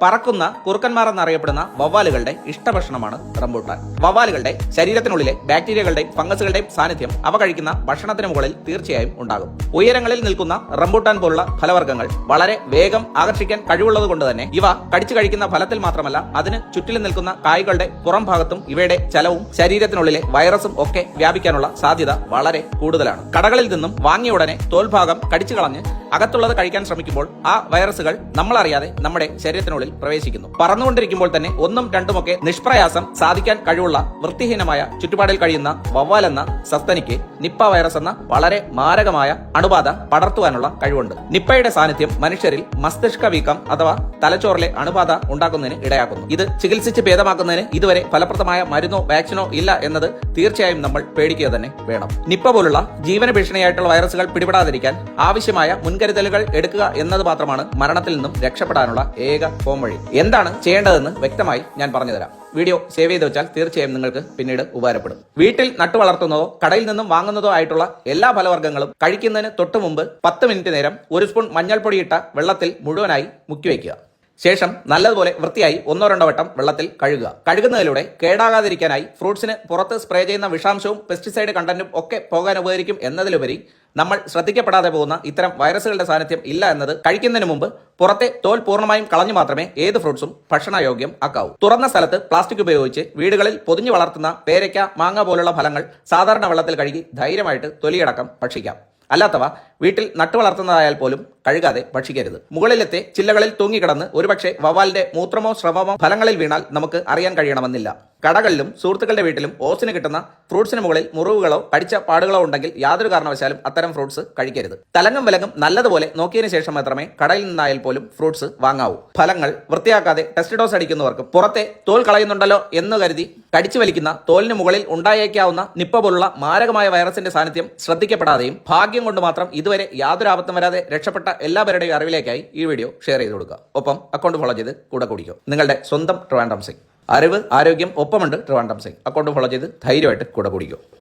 പറക്കുന്ന കുറുക്കന്മാർ എന്നറിയപ്പെടുന്ന വവ്വാലുകളുടെ ഇഷ്ടഭക്ഷണമാണ് റംബൂട്ടാൻ. വവ്വാലുകളുടെ ശരീരത്തിനുള്ളിലെ ബാക്ടീരിയകളുടെയും ഫംഗസുകളുടെയും സാന്നിധ്യം അവ കഴിക്കുന്ന ഭക്ഷണത്തിന് മുകളിൽ തീർച്ചയായും ഉണ്ടാകും. ഉയരങ്ങളിൽ നിൽക്കുന്ന റംബൂട്ടാൻ പോലുള്ള ഫലവർഗ്ഗങ്ങൾ വളരെ വേഗം ആകർഷിക്കാൻ കഴിവുള്ളത് കൊണ്ട് തന്നെ ഇവ കടിച്ചു കഴിക്കുന്ന ഫലത്തിൽ മാത്രമല്ല അതിന് ചുറ്റിലും നിൽക്കുന്ന കായ്കളുടെ പുറം ഭാഗത്തും ഇവയുടെ ചലവും ശരീരത്തിനുള്ളിലെ വൈറസും ഒക്കെ വ്യാപിക്കാനുള്ള സാധ്യത വളരെ കൂടുതലാണ്. കടകളിൽ നിന്നും വാങ്ങിയ ഉടനെ തോൽഭാഗം കടിച്ചു കളഞ്ഞ് അകത്തുള്ളത് കഴിക്കാൻ ശ്രമിക്കുമ്പോൾ ആ വൈറസുകൾ നമ്മളറിയാതെ നമ്മുടെ ശരീരത്തിനുള്ളിൽ പ്രവേശിക്കുന്നു. പറന്നുകൊണ്ടിരിക്കുമ്പോൾ തന്നെ ഒന്നും രണ്ടുമൊക്കെ നിഷ്പ്രയാസം സാധിക്കാൻ കഴിവുള്ള വൃത്തിഹീനമായ ചുറ്റുപാടിൽ കഴിയുന്ന വവ്വാൽ എന്ന സസ്തനിക്ക് നിപ്പ വൈറസ് എന്ന വളരെ മാരകമായ അണുബാധ പടർത്തുവാനുള്ള കഴിവുണ്ട്. നിപ്പയുടെ സാന്നിധ്യം മനുഷ്യരിൽ മസ്തിഷ്ക വീക്കം അഥവാ തലച്ചോറിലെ അണുബാധ ഉണ്ടാക്കുന്നതിന് ഇടയാക്കുന്നു. ഇത് ചികിത്സിച്ച് ഭേദമാക്കുന്നതിന് ഇതുവരെ ഫലപ്രദമായ മരുന്നോ വാക്സിനോ ഇല്ല എന്നത് തീർച്ചയായും നമ്മൾ പേടിക്കുക തന്നെ വേണം. നിപ്പ പോലുള്ള ജീവന ഭീഷണിയായിട്ടുള്ള വൈറസുകൾ പിടിപെടാതിരിക്കാൻ ആവശ്യമായ മുൻകരുതലുകൾ എടുക്കുക എന്നത് മാത്രമാണ് മരണത്തിൽ നിന്നും രക്ഷപ്പെടാനുള്ള ഏക പോം വഴി. എന്താണ് ചെയ്യേണ്ടതെന്ന് വ്യക്തമായി ഞാൻ പറഞ്ഞുതരാം. വീഡിയോ സേവ് ചെയ്ത് വെച്ചാൽ തീർച്ചയായും നിങ്ങൾക്ക് പിന്നീട് ഉപകാരപ്പെടും. വീട്ടിൽ നട്ടു വളർത്തുന്നതോ കടയിൽ നിന്നും വാങ്ങുന്നതോ ആയിട്ടുള്ള എല്ലാ ഫലവർഗ്ഗങ്ങളും കഴിക്കുന്നതിന് തൊട്ട് മുമ്പ് 10 മിനിറ്റ് നേരം 1 സ്പൂൺ മഞ്ഞൾപ്പൊടി ഇട്ട വെള്ളത്തിൽ മുഴുവനായി മുക്കിവെക്കുക. ശേഷം നല്ലതുപോലെ വൃത്തിയായി 1-2 വട്ടം വെള്ളത്തിൽ കഴുകുക. കഴുകുന്നതിലൂടെ കേടാകാതിരിക്കാനായി ഫ്രൂട്ട്സിന് പുറത്ത് സ്പ്രേ ചെയ്യുന്ന വിഷാംശവും പെസ്റ്റിസൈഡ് കണ്ടന്റും ഒക്കെ പോകാൻ ഉപകരിക്കും എന്നതിലുപരി നമ്മൾ ശ്രദ്ധിക്കപ്പെടാതെ പോകുന്ന ഇത്തരം വൈറസുകളുടെ സാന്നിധ്യം ഇല്ല എന്നത് കഴിക്കുന്നതിന് മുമ്പ് പുറത്തെ തോൽ പൂർണ്ണമായും കളഞ്ഞു മാത്രമേ ഏത് ഫ്രൂട്ട്സും ഭക്ഷണയോഗ്യം ആക്കാവൂ. തുറന്ന സ്ഥലത്ത് പ്ലാസ്റ്റിക് ഉപയോഗിച്ച് വീടുകളിൽ പൊതിഞ്ഞു വളർത്തുന്ന പേരയ്ക്ക, മാങ്ങ പോലുള്ള ഫലങ്ങൾ സാധാരണ വെള്ളത്തിൽ കഴുകി ധൈര്യമായിട്ട് തൊലിയടക്കം ഭക്ഷിക്കാം. അല്ലാത്തവ വീട്ടിൽ നട്ടു വളർത്തുന്നതായാൽ പോലും കഴുകാതെ ഭക്ഷിക്കരുത്. മുകളിലത്തെ ചില്ലകളിൽ തൂങ്ങിക്കിടന്ന് ഒരുപക്ഷെ വവ്വാലിന്റെ മൂത്രമോ സ്രവമോ ഫലങ്ങളിൽ വീണാൽ നമുക്ക് അറിയാൻ കഴിയണമെന്നില്ല. കടകളിലും സുഹൃത്തുക്കളുടെ വീട്ടിലും ഓസിന് കിട്ടുന്ന ഫ്രൂട്ട്സിന് മുകളിൽ മുറിവുകളോ കടിച്ച പാടുകളോ ഉണ്ടെങ്കിൽ യാതൊരു കാരണവശാലും അത്തരം ഫ്രൂട്ട്സ് കഴിക്കരുത്. തലങ്ങും വിലങ്ങും നല്ലതുപോലെ നോക്കിയതിനു ശേഷം മാത്രമേ കടയിൽ നിന്നായാൽ പോലും ഫ്രൂട്ട്സ് വാങ്ങാവൂ. ഫലങ്ങൾ വൃത്തിയാക്കാതെ ടെസ്റ്റ് ഡോസ് അടിക്കുന്നവർക്കും പുറത്തെ തോൽ കളയുന്നുണ്ടല്ലോ എന്ന് കരുതി കടിച്ചു വലിക്കുന്ന തോലിന് മുകളിൽ ഉണ്ടായേക്കാവുന്ന നിപ്പ പോലുള്ള മാരകമായ വൈറസിന്റെ സാന്നിധ്യം ശ്രദ്ധിക്കപ്പെടാതെയും ഭാഗ്യം കൊണ്ട് മാത്രം ഇതുവരെ യാതൊരു ആപത്തും വരാതെ രക്ഷപ്പെട്ട എല്ലാവരുടെയും അറിവിലേക്കായി ഈ വീഡിയോ ഷെയർ ചെയ്ത് കൊടുക്കുക. ഒപ്പം അക്കൗണ്ട് ഫോളോ ചെയ്ത് കൂടെ കൂടിക്കോ. നിങ്ങളുടെ സ്വന്തം ട്രിവാൻഡ്രം സിംഗ്. അറിവ് ആരോഗ്യം ഒപ്പമുണ്ട്. ട്രിവാൻഡ്രം സിംഗ് അക്കൗണ്ട് ഫോളോ ചെയ്ത് ധൈര്യമായിട്ട് കൂടെ കൂടിക്കോ.